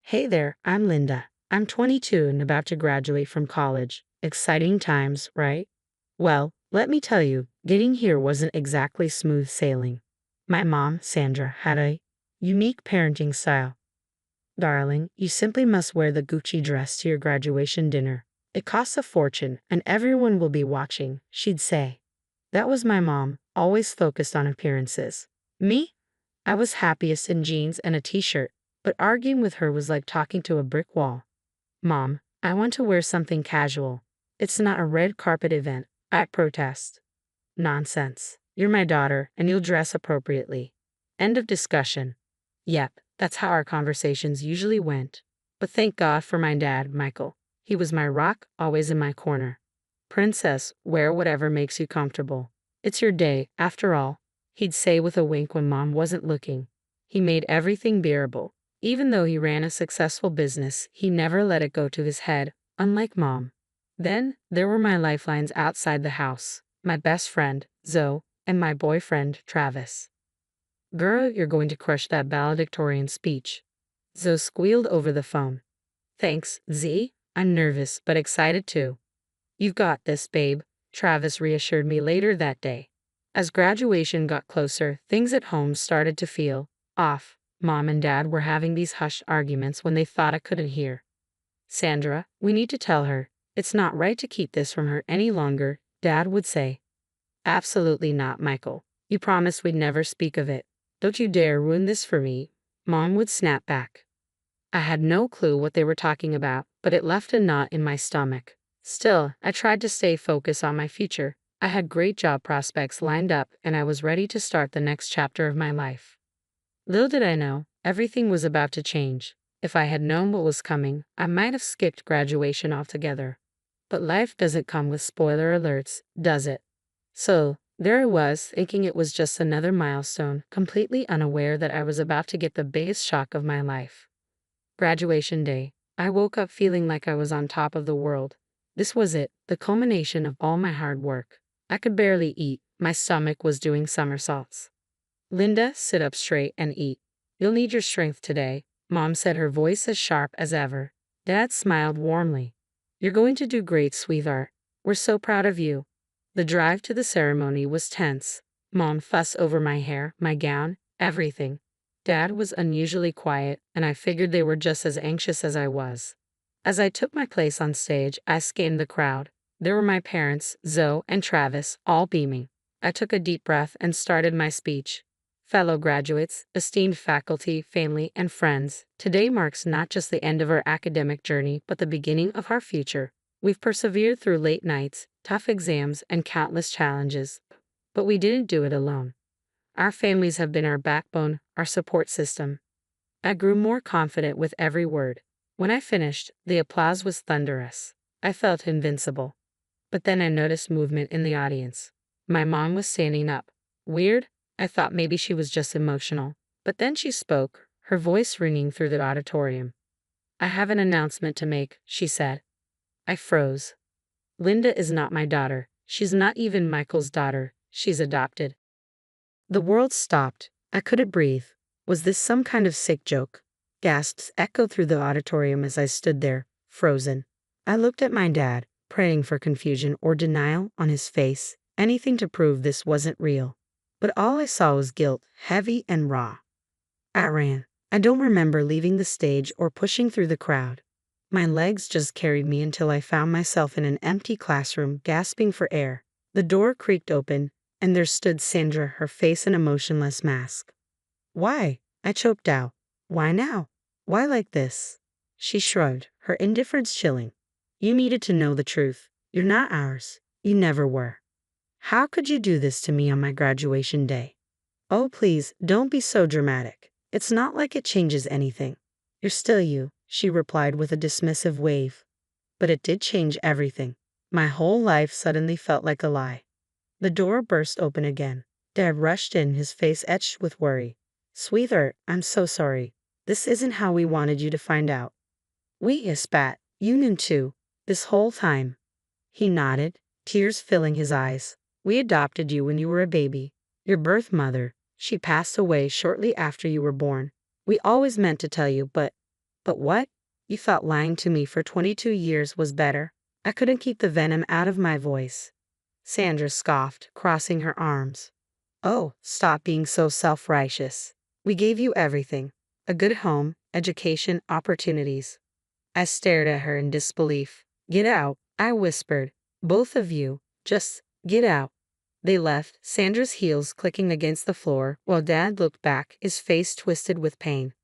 Hey there, I'm Linda. I'm 22 and about to graduate from college. Exciting times, right? Well, let me tell you, getting here wasn't exactly smooth sailing. My mom, Sandra, had a unique parenting style. Darling, you simply must wear the Gucci dress to your graduation dinner. It costs a fortune, and everyone will be watching, she'd say. That was my mom, always focused on appearances. Me? I was happiest in jeans and a t-shirt, but arguing with her was like talking to a brick wall. Mom, I want to wear something casual. It's not a red carpet event. I protest. Nonsense. You're my daughter, and you'll dress appropriately. End of discussion. Yep, that's how our conversations usually went. But thank God for my dad, Michael. He was my rock, always in my corner. Princess, wear whatever makes you comfortable. It's your day, after all, he'd say with a wink when Mom wasn't looking. He made everything bearable. Even though he ran a successful business, he never let it go to his head, unlike Mom. Then, there were my lifelines outside the house. My best friend, Zoe, and my boyfriend, Travis. Girl, you're going to crush that valedictorian speech. Zoe squealed over the phone. Thanks, Z. I'm nervous, but excited too. You've got this, babe, Travis reassured me later that day. As graduation got closer, things at home started to feel off. Mom and Dad were having these hushed arguments when they thought I couldn't hear. Sandra, we need to tell her. It's not right to keep this from her any longer, Dad would say. Absolutely not, Michael. You promised we'd never speak of it. Don't you dare ruin this for me, Mom would snap back. I had no clue what they were talking about, but it left a knot in my stomach. Still, I tried to stay focused on my future. I had great job prospects lined up, and I was ready to start the next chapter of my life. Little did I know, everything was about to change. If I had known what was coming, I might have skipped graduation altogether. But life doesn't come with spoiler alerts, does it? So, there I was, thinking it was just another milestone, completely unaware that I was about to get the biggest shock of my life. Graduation day. I woke up feeling like I was on top of the world. This was it, the culmination of all my hard work. I could barely eat, my stomach was doing somersaults. Linda, sit up straight and eat. You'll need your strength today, Mom said, her voice as sharp as ever. Dad smiled warmly. You're going to do great, sweetheart. We're so proud of you. The drive to the ceremony was tense. Mom fussed over my hair, my gown, everything. Dad was unusually quiet, and I figured they were just as anxious as I was. As I took my place on stage, I scanned the crowd. There were my parents, Zoe and Travis, all beaming. I took a deep breath and started my speech. Fellow graduates, esteemed faculty, family, and friends, today marks not just the end of our academic journey, but the beginning of our future. We've persevered through late nights, tough exams, and countless challenges. But we didn't do it alone. Our families have been our backbone, our support system. I grew more confident with every word. When I finished, the applause was thunderous. I felt invincible. But then I noticed movement in the audience. My mom was standing up. Weird? I thought maybe she was just emotional. But then she spoke, her voice ringing through the auditorium. I have an announcement to make, she said. I froze. Linda is not my daughter. She's not even Michael's daughter. She's adopted. The world stopped. I couldn't breathe. Was this some kind of sick joke? Gasps echoed through the auditorium as I stood there, frozen. I looked at my dad, praying for confusion or denial on his face, anything to prove this wasn't real. But all I saw was guilt, heavy and raw. I ran. I don't remember leaving the stage or pushing through the crowd. My legs just carried me until I found myself in an empty classroom, gasping for air. The door creaked open, and there stood Sandra, her face an emotionless mask. Why? I choked out. Why now? Why like this? She shrugged, her indifference chilling. You needed to know the truth. You're not ours. You never were. How could you do this to me on my graduation day? Oh, please, don't be so dramatic. It's not like it changes anything. You're still you, she replied with a dismissive wave. But it did change everything. My whole life suddenly felt like a lie. The door burst open again. Dad rushed in, his face etched with worry. Sweetheart, I'm so sorry. This isn't how we wanted you to find out. We spat. You knew too. This whole time. He nodded, tears filling his eyes. We adopted you when you were a baby. Your birth mother. She passed away shortly after you were born. We always meant to tell you, but But what? You thought lying to me for 22 years was better? I couldn't keep the venom out of my voice. Sandra scoffed, crossing her arms. Oh, stop being so self-righteous. We gave you everything. A good home, education, opportunities. I stared at her in disbelief. Get out, I whispered. Both of you, just get out. They left, Sandra's heels clicking against the floor, while Dad looked back, his face twisted with pain.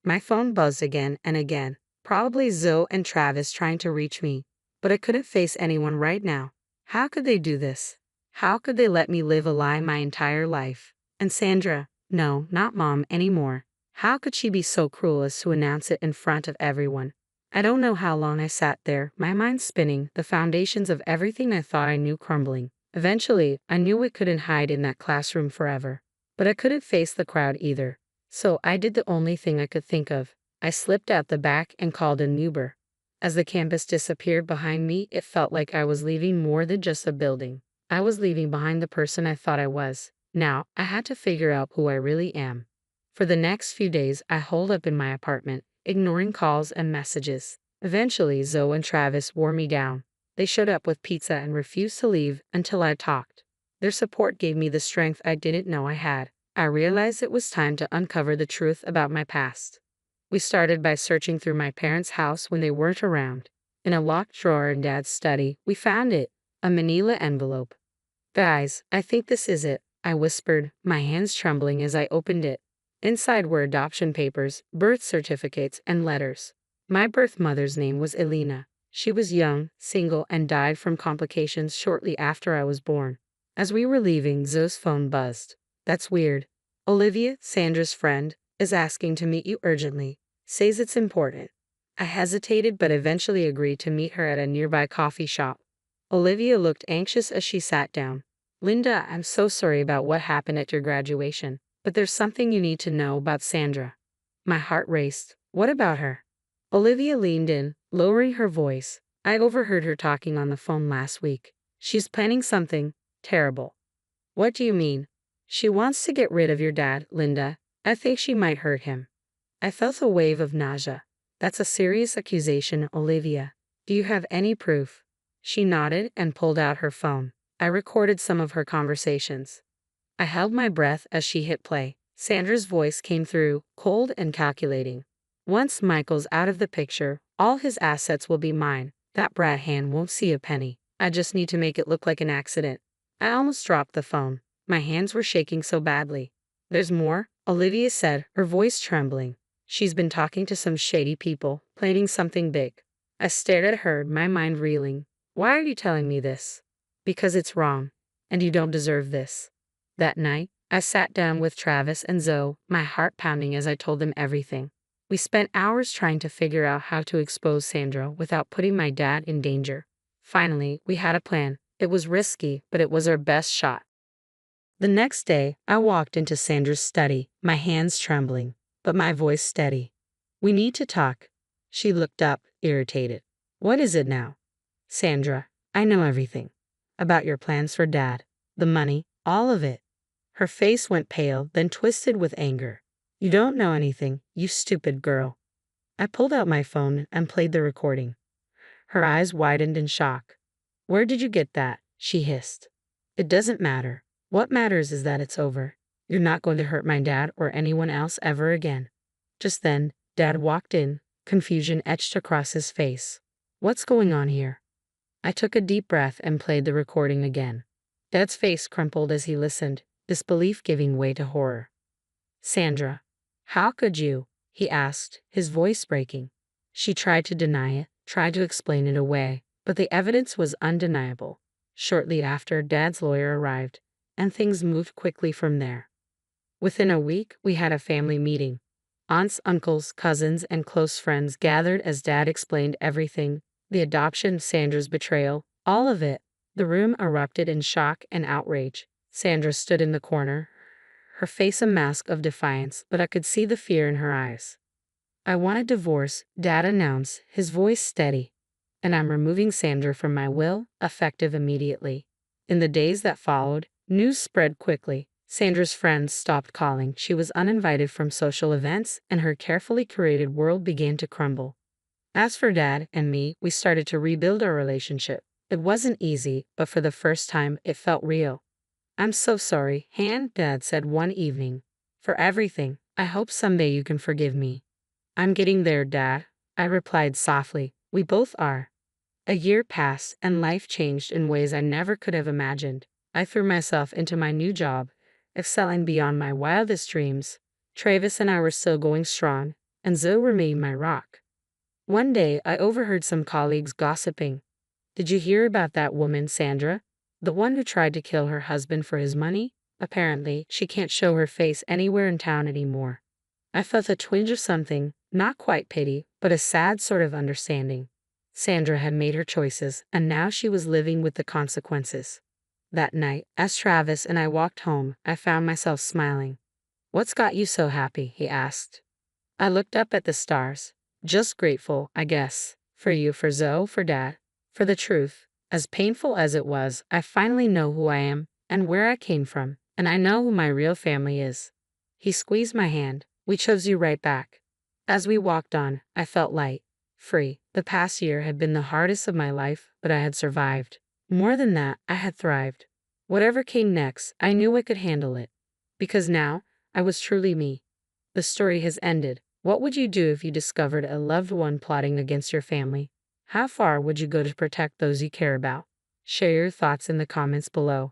My phone buzzed again and again. Probably Zoe and Travis trying to reach me. But I couldn't face anyone right now. How could they do this? How could they let me live a lie my entire life? And Sandra, no, not Mom anymore. How could she be so cruel as to announce it in front of everyone? I don't know how long I sat there, my mind spinning, the foundations of everything I thought I knew crumbling. Eventually, I knew I couldn't hide in that classroom forever. But I couldn't face the crowd either. So I did the only thing I could think of. I slipped out the back and called an Uber. As the campus disappeared behind me, it felt like I was leaving more than just a building. I was leaving behind the person I thought I was. Now, I had to figure out who I really am. For the next few days, I holed up in my apartment, ignoring calls and messages. Eventually, Zoe and Travis wore me down. They showed up with pizza and refused to leave until I talked. Their support gave me the strength I didn't know I had. I realized it was time to uncover the truth about my past. We started by searching through my parents' house when they weren't around. In a locked drawer in Dad's study, we found it, a manila envelope. Guys, I think this is it, I whispered, my hands trembling as I opened it. Inside were adoption papers, birth certificates, and letters. My birth mother's name was Elena. She was young, single, and died from complications shortly after I was born. As we were leaving, Zoe's phone buzzed. That's weird. Olivia, Sandra's friend, is asking to meet you urgently. Says it's important. I hesitated but eventually agreed to meet her at a nearby coffee shop. Olivia looked anxious as she sat down. Linda, I'm so sorry about what happened at your graduation, but there's something you need to know about Sandra. My heart raced. What about her? Olivia leaned in, lowering her voice. I overheard her talking on the phone last week. She's planning something terrible. What do you mean? She wants to get rid of your dad, Linda. I think she might hurt him. I felt a wave of nausea. That's a serious accusation, Olivia. Do you have any proof? She nodded and pulled out her phone. I recorded some of her conversations. I held my breath as she hit play. Sandra's voice came through, cold and calculating. Once Michael's out of the picture, all his assets will be mine. That brat hand won't see a penny. I just need to make it look like an accident. I almost dropped the phone. My hands were shaking so badly. There's more, Olivia said, her voice trembling. She's been talking to some shady people, planning something big. I stared at her, my mind reeling. Why are you telling me this? Because it's wrong, and you don't deserve this. That night, I sat down with Travis and Zoe, my heart pounding as I told them everything. We spent hours trying to figure out how to expose Sandra without putting my dad in danger. Finally, we had a plan. It was risky, but it was our best shot. The next day, I walked into Sandra's study, my hands trembling, but my voice steady. We need to talk. She looked up, irritated. What is it now? Sandra, I know everything. About your plans for Dad, the money, all of it. Her face went pale, then twisted with anger. You don't know anything, you stupid girl. I pulled out my phone and played the recording. Her eyes widened in shock. Where did you get that? She hissed. It doesn't matter. What matters is that it's over. You're not going to hurt my dad or anyone else ever again. Just then, Dad walked in, confusion etched across his face. What's going on here? I took a deep breath and played the recording again. Dad's face crumpled as he listened, disbelief giving way to horror. Sandra, how could you? He asked, his voice breaking. She tried to deny it, tried to explain it away, but the evidence was undeniable. Shortly after, Dad's lawyer arrived, and things moved quickly from there. Within a week, we had a family meeting. Aunts, uncles, cousins, and close friends gathered as Dad explained everything, the adoption, Sandra's betrayal, all of it. The room erupted in shock and outrage. Sandra stood in the corner, her face a mask of defiance, but I could see the fear in her eyes. I want a divorce, Dad announced, his voice steady. And I'm removing Sandra from my will, effective immediately. In the days that followed, news spread quickly. Sandra's friends stopped calling. She was uninvited from social events, and her carefully curated world began to crumble. As for Dad and me, we started to rebuild our relationship. It wasn't easy, but for the first time, it felt real. "I'm so sorry," Dad said one evening, "for everything. I hope someday you can forgive me." "I'm getting there, Dad," I replied softly. "We both are." A year passed, and life changed in ways I never could have imagined. I threw myself into my new job, excelling beyond my wildest dreams. Travis and I were still going strong, and Zoe remained my rock. One day, I overheard some colleagues gossiping. "Did you hear about that woman, Sandra? The one who tried to kill her husband for his money? Apparently, she can't show her face anywhere in town anymore." I felt a twinge of something, not quite pity, but a sad sort of understanding. Sandra had made her choices, and now she was living with the consequences. That night, as Travis and I walked home, I found myself smiling. "What's got you so happy?" he asked. I looked up at the stars. "Just grateful, I guess. For you, for Zoe, for Dad. For the truth. As painful as it was, I finally know who I am and where I came from, and I know who my real family is." He squeezed my hand. "We chose you right back." As we walked on, I felt light, free. The past year had been the hardest of my life, but I had survived. More than that, I had thrived. Whatever came next, I knew I could handle it. Because now, I was truly me. The story has ended. What would you do if you discovered a loved one plotting against your family? How far would you go to protect those you care about? Share your thoughts in the comments below.